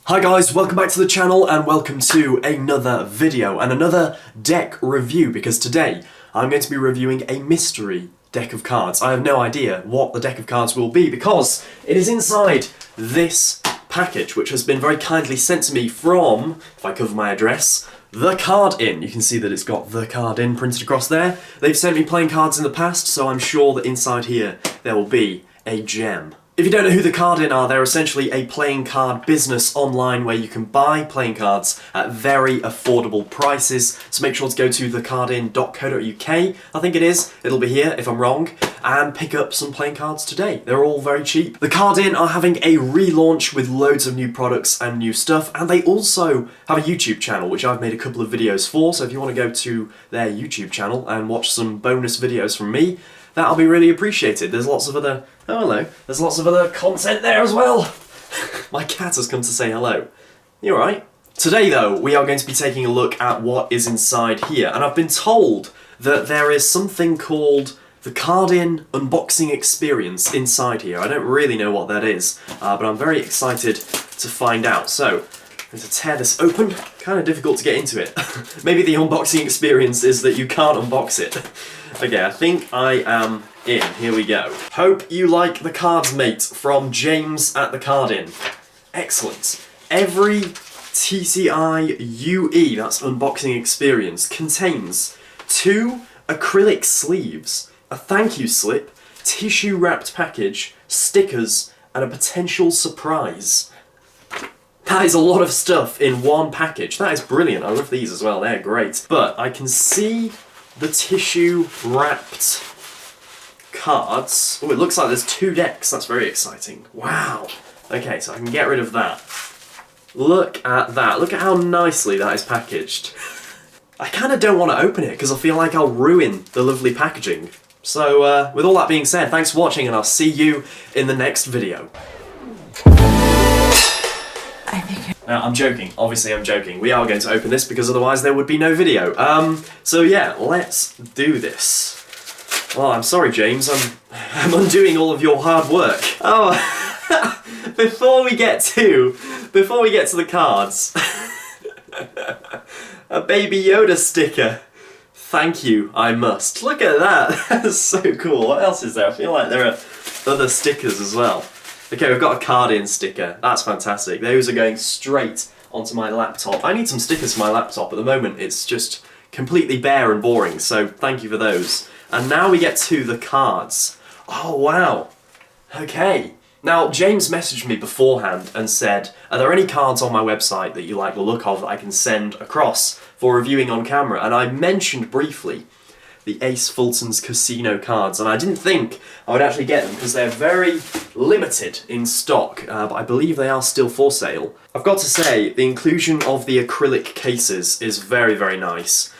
Hi guys, welcome back to the channel and welcome to another video and another deck review, because today I'm going to be reviewing a mystery deck of cards. I have no idea what the deck of cards will be because it is inside this package, which has been very kindly sent to me from, if I cover my address, The Card Inn. You can see that it's got The Card Inn printed across there. They've sent me playing cards in the past, so I'm sure that inside here there will be a gem. If you don't know who The Card Inn are, they're essentially a playing card business online where you can buy playing cards at very affordable prices. So make sure to go to thecardinn.co.uk, I think it is, it'll be here if I'm wrong, and pick up some playing cards today. They're all very cheap. The Card Inn are having a relaunch with loads of new products and new stuff, and they also have a YouTube channel, which I've made a couple of videos for, so if you want to go to their YouTube channel and watch some bonus videos from me, that'll be really appreciated. There's lots of other... oh, hello. There's lots of other content there as well. My cat has come to say hello. You alright? Today, though, we are going to be taking a look at what is inside here. And I've been told that there is something called the Card Inn Unboxing Experience inside here. I don't really know what that is, but I'm very excited to find out. So, I'm going to tear this open. Kind of difficult to get into it. Maybe the unboxing experience is that you can't unbox it. Okay, I think I am in. Here we go. Hope you like the cards, mate, from James at the Card Inn. Excellent. Every TCI UE, that's unboxing experience, contains 2 acrylic sleeves, a thank you slip, tissue wrapped package, stickers, and a potential surprise. That is a lot of stuff in one package. That is brilliant. I love these as well. They're great. But I can see the tissue wrapped cards. Oh, it looks like there's 2 decks. That's very exciting. Wow. Okay, so I can get rid of that. Look at that. Look at how nicely that is packaged. I kind of don't want to open it because I feel like I'll ruin the lovely packaging. So, with all that being said, thanks for watching and I'll see you in the next video. Now, I'm joking. Obviously, I'm joking. We are going to open this because otherwise there would be no video. So yeah, let's do this. Well, I'm sorry, James. I'm undoing all of your hard work. Oh, before we get to the cards, a Baby Yoda sticker. Thank you, I must. Look at that. That's so cool. What else is there? I feel like there are other stickers as well. Okay, we've got a Card Inn sticker. That's fantastic. Those are going straight onto my laptop. I need some stickers for my laptop. At the moment, it's just completely bare and boring, so thank you for those. And now we get to the cards. Oh, wow. Okay. Now, James messaged me beforehand and said, are there any cards on my website that you like the look of that I can send across for reviewing on camera? And I mentioned briefly the Ace Fulton's Casino cards, and I didn't think I would actually get them because they're very limited in stock, but I believe they are still for sale. I've got to say, the inclusion of the acrylic cases is very, very nice.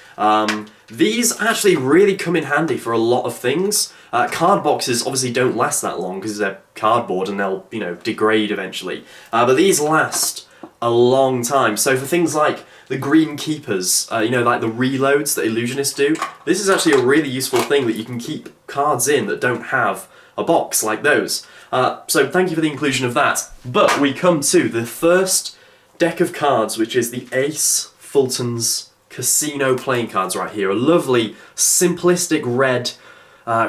These actually really come in handy for a lot of things. Card boxes obviously don't last that long because they're cardboard and they'll, degrade eventually. But these last a long time. So for things like the green keepers, like the reloads that illusionists do, this is actually a really useful thing that you can keep cards in that don't have a box like those. So thank you for the inclusion of that. But we come to the first deck of cards, which is the Ace Fulton's Casino playing cards right here. A lovely, simplistic red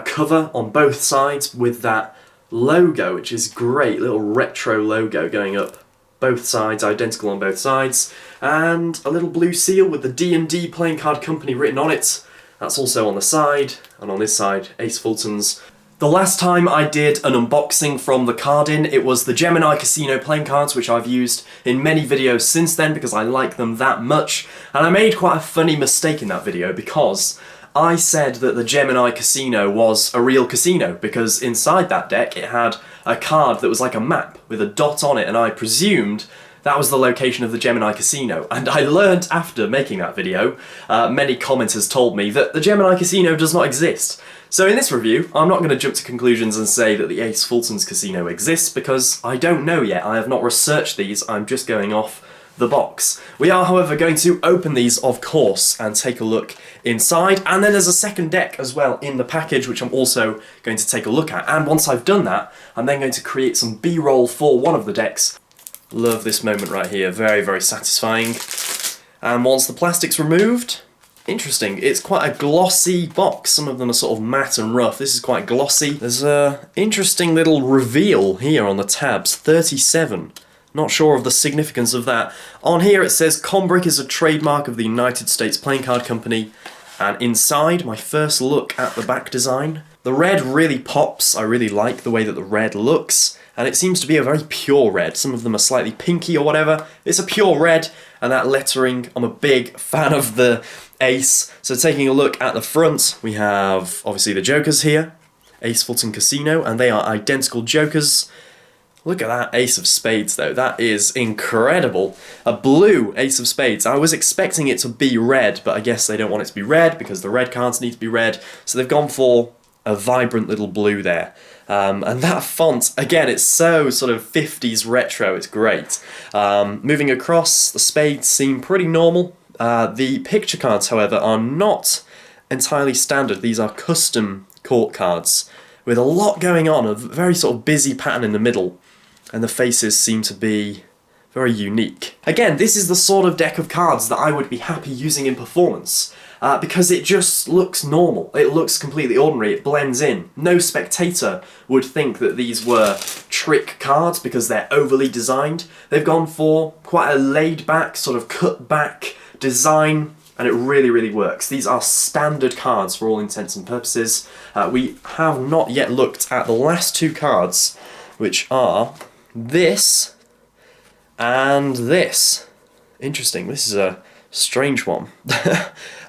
cover on both sides with that logo, which is great. Little retro logo going up both sides, identical on both sides, and a little blue seal with the D&D Playing Card Company written on it. That's also on the side, and on this side, Ace Fulton's. The last time I did an unboxing from the Card Inn, it was the Gemini Casino playing cards, which I've used in many videos since then because I like them that much, and I made quite a funny mistake in that video because I said that the Gemini Casino was a real casino because inside that deck it had a card that was like a map with a dot on it, and I presumed that was the location of the Gemini Casino. And I learned after making that video, many commenters told me that the Gemini Casino does not exist. So in this review, I'm not going to jump to conclusions and say that the Ace Fulton's Casino exists because I don't know yet. I have not researched these, I'm just going off the box. We are, however, going to open these, of course, and take a look inside, and then there's a second deck as well in the package, which I'm also going to take a look at. And once I've done that, I'm then going to create some B-roll for one of the decks Love this moment right here, very, very satisfying. And once the plastic's removed, interesting, it's quite a glossy box. Some of them are sort of matte and rough. This is quite glossy. There's a interesting little reveal here on the tabs, 37. Not sure of the significance of that. On here it says Combrick is a trademark of the United States Playing Card Company. And inside, my first look at the back design. The red really pops. I really like the way that the red looks. And it seems to be a very pure red. Some of them are slightly pinky or whatever. It's a pure red, and that lettering, I'm a big fan of the ace. So taking a look at the front, we have obviously the jokers here. Ace, Fulton, Casino, and they are identical jokers. Look at that ace of spades though, that is incredible. A blue ace of spades. I was expecting it to be red, but I guess they don't want it to be red because the red cards need to be red. So they've gone for a vibrant little blue there. And that font, again, it's so sort of 50s retro, it's great. Moving across, the spades seem pretty normal. The picture cards, however, are not entirely standard. These are custom court cards with a lot going on, a very sort of busy pattern in the middle. And the faces seem to be very unique. Again, this is the sort of deck of cards that I would be happy using in performance. Because it just looks normal. It looks completely ordinary, it blends in. No spectator would think that these were trick cards because they're overly designed. They've gone for quite a laid back, sort of cut back design, and it really, really works. These are standard cards for all intents and purposes. We have not yet looked at the last two cards, which are this and this. Interesting, this is a strange one.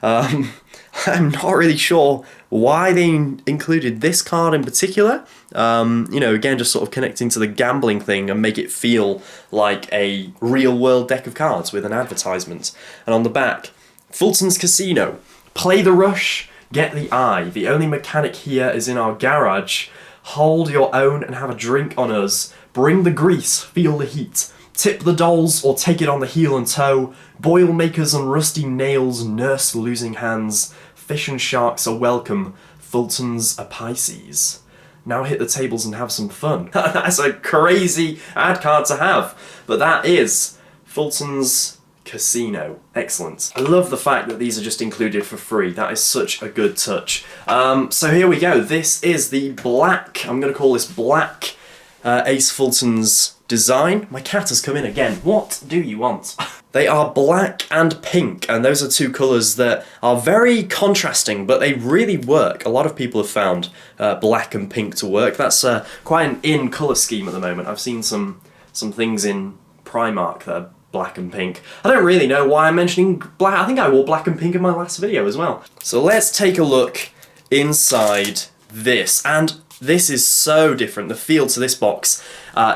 I'm not really sure why they included this card in particular. You know, again, just sort of connecting to the gambling thing and make it feel like a real-world deck of cards with an advertisement. And on the back, Fulton's Casino. Play the rush, get the eye. The only mechanic here is in our garage. Hold your own and have a drink on us. Bring the grease, feel the heat. Tip the dolls or take it on the heel and toe. Boil makers and rusty nails nurse losing hands. Fish and sharks are welcome. Fulton's a Pisces. Now hit the tables and have some fun. That's a crazy ad card to have. But that is Fulton's Casino. Excellent. I love the fact that these are just included for free. That is such a good touch. So here we go. This is the black, I'm going to call this black Ace Fulton's design. My cat has come in again. What do you want? They are black and pink, and those are two colours that are very contrasting, but they really work. A lot of people have found black and pink to work. That's quite an in colour scheme at the moment. I've seen some things in Primark that are black and pink. I don't really know why I'm mentioning black. I think I wore black and pink in my last video as well. So let's take a look inside this, and this is so different. The feel to this box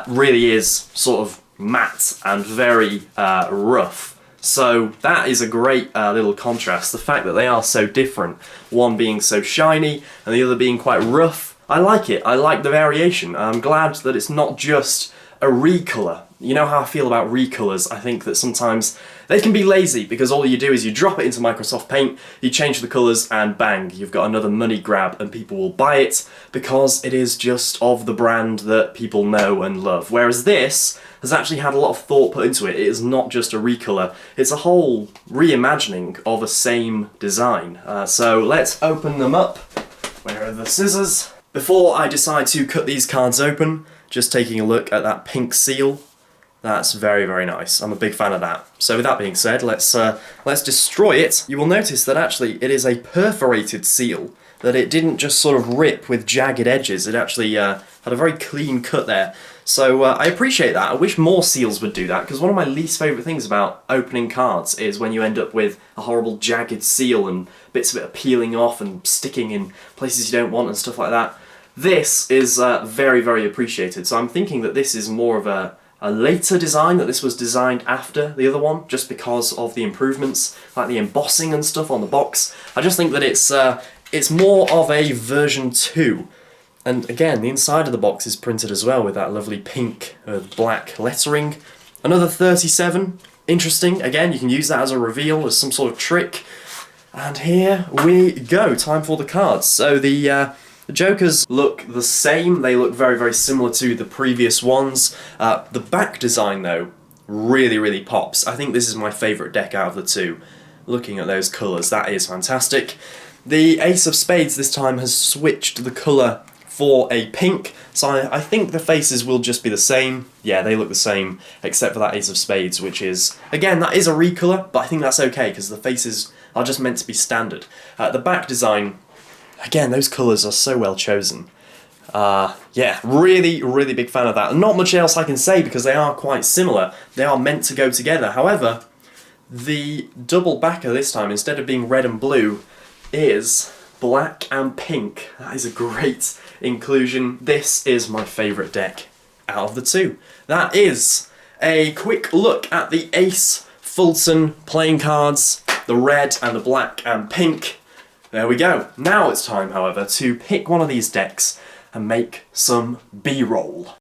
really is sort of matte and very rough. So that is a great little contrast. The fact that they are so different, one being so shiny and the other being quite rough. I like it. I like the variation. I'm glad that it's not just a recolor. You know how I feel about recolors. I think that sometimes they can be lazy because all you do is you drop it into Microsoft Paint, you change the colours, and bang, you've got another money grab and people will buy it because it is just of the brand that people know and love. Whereas this has actually had a lot of thought put into it. It is not just a recolor, it's a whole reimagining of a same design. So let's open them up. Where are the scissors? Before I decide to cut these cards open, just taking a look at that pink seal. That's very, very nice. I'm a big fan of that. So with that being said, let's destroy it. You will notice that actually it is a perforated seal, that it didn't just sort of rip with jagged edges. It actually had a very clean cut there. So I appreciate that. I wish more seals would do that, because one of my least favourite things about opening cards is when you end up with a horrible jagged seal and bits of it are peeling off and sticking in places you don't want and stuff like that. This is very, very appreciated. So I'm thinking that this is more of a later design, that this was designed after the other one, just because of the improvements, like the embossing and stuff on the box. I just think that it's more of a version 2. And again, the inside of the box is printed as well with that lovely pink black lettering. Another 37, interesting. Again, you can use that as a reveal, as some sort of trick. And here we go, time for the cards. So the Jokers look the same, they look very, very similar to the previous ones. The back design though really, really pops. I think this is my favourite deck out of the two. Looking at those colours, that is fantastic. The Ace of Spades this time has switched the colour for a pink, so I think the faces will just be the same. Yeah, they look the same, except for that Ace of Spades, which is, again, that is a recolour, but I think that's okay, because the faces are just meant to be standard. The back design, again, those colours are so well chosen. Yeah, really, really big fan of that. Not much else I can say, because they are quite similar. They are meant to go together. However, the double backer this time, instead of being red and blue, is black and pink. That is a great inclusion. This is my favourite deck out of the two. That is a quick look at the Ace Fulton playing cards, the red and the black and pink. There we go. Now it's time, however, to pick one of these decks and make some B-roll.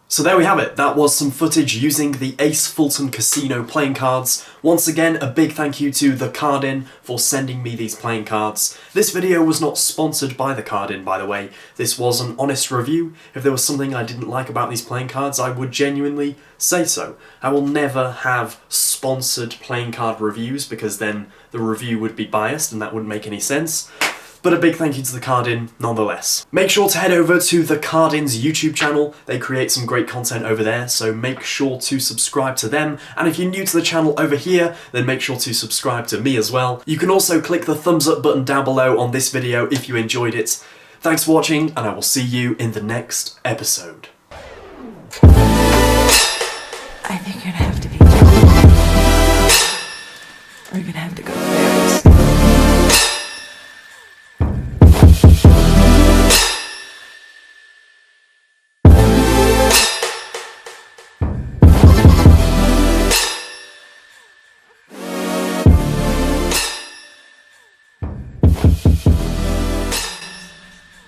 So there we have it, that was some footage using the Ace Fulton Casino playing cards. Once again, a big thank you to The Card In for sending me these playing cards. This video was not sponsored by The Card In, by the way. This was an honest review. If there was something I didn't like about these playing cards, I would genuinely say so. I will never have sponsored playing card reviews, because then the review would be biased and that wouldn't make any sense. But a big thank you to The Card In, nonetheless. Make sure to head over to The Card In's YouTube channel. They create some great content over there, so make sure to subscribe to them. And if you're new to the channel over here, then make sure to subscribe to me as well. You can also click the thumbs up button down below on this video if you enjoyed it. Thanks for watching, and I will see you in the next episode. I think you're gonna have to be gentle. We're gonna have to go very slow.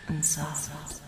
And soft.